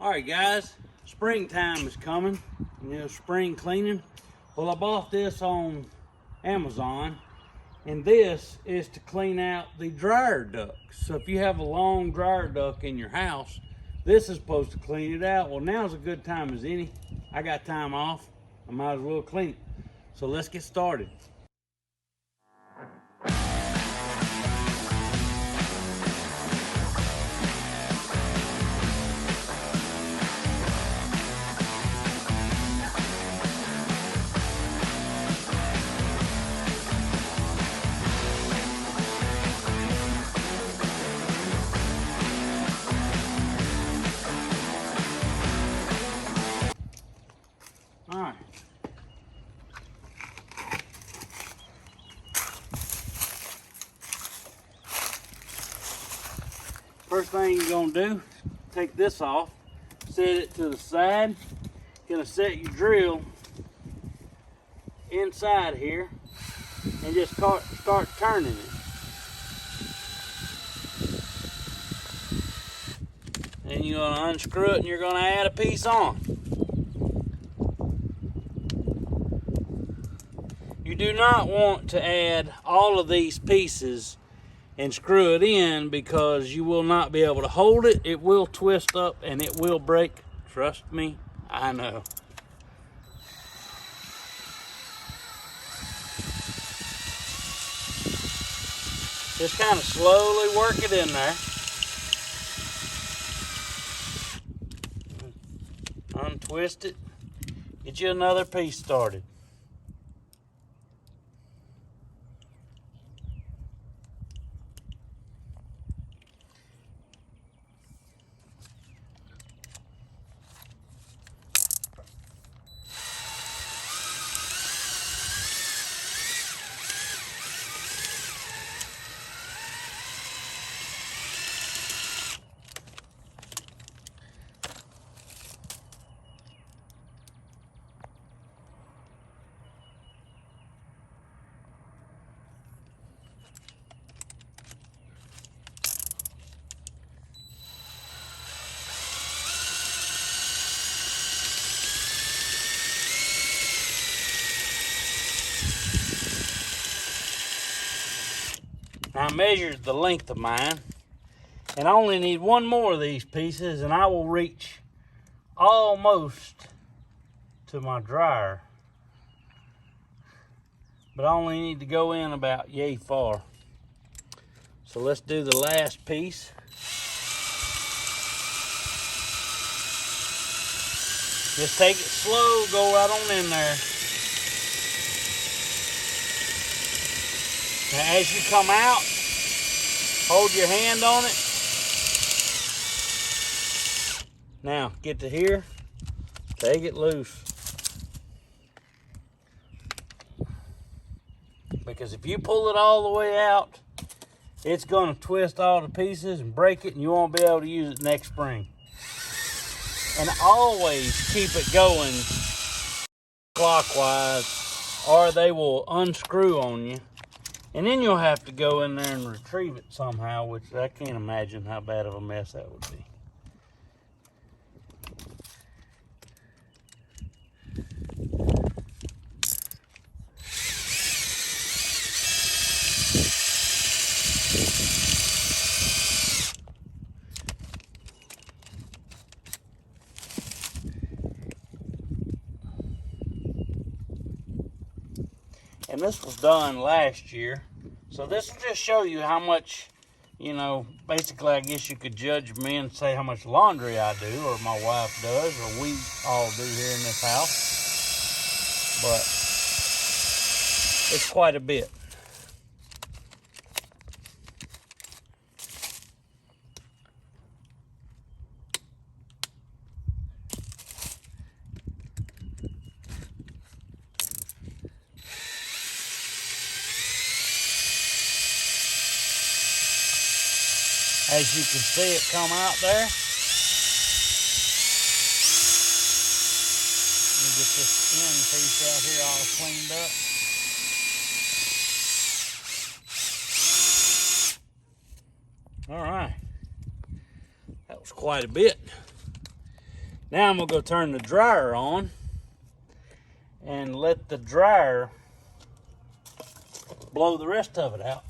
All right, guys, springtime is coming, spring cleaning. Well, I bought this on Amazon, and this is to clean out the dryer ducts. So if you have a long dryer duct in your house, this is supposed to clean it out. Well, now's a good time as any. I got time off. I might as well clean it. So let's get started. All right. First thing you're gonna do, take this off, set it to the side. Gonna set your drill inside here and just start turning it. Then you're gonna unscrew it and you're gonna add a piece on. You do not want to add all of these pieces and screw it in, because you will not be able to hold it. It will twist up and it will break. Trust me, I know. Just kind of slowly work it in there. Untwist it. Get you another piece started. I measured the length of mine, and I only need one more of these pieces, and I will reach almost to my dryer. But I only need to go in about yay far. So let's do the last piece. Just take it slow, go right on in there. Now as you come out, hold your hand on it. Now get to here, take it loose. Because if you pull it all the way out, it's gonna twist all the pieces and break it, and you won't be able to use it next spring. And always keep it going clockwise, or they will unscrew on you. And then you'll have to go in there and retrieve it somehow, which I can't imagine how bad of a mess that would be. And this was done last year. So this will just show you how much, basically I guess you could judge me and say how much laundry I do, or my wife does, or we all do here in this house. But it's quite a bit. As you can see it come out there. Let me get this end piece out here all cleaned up. All right. That was quite a bit. Now I'm gonna go turn the dryer on and let the dryer blow the rest of it out.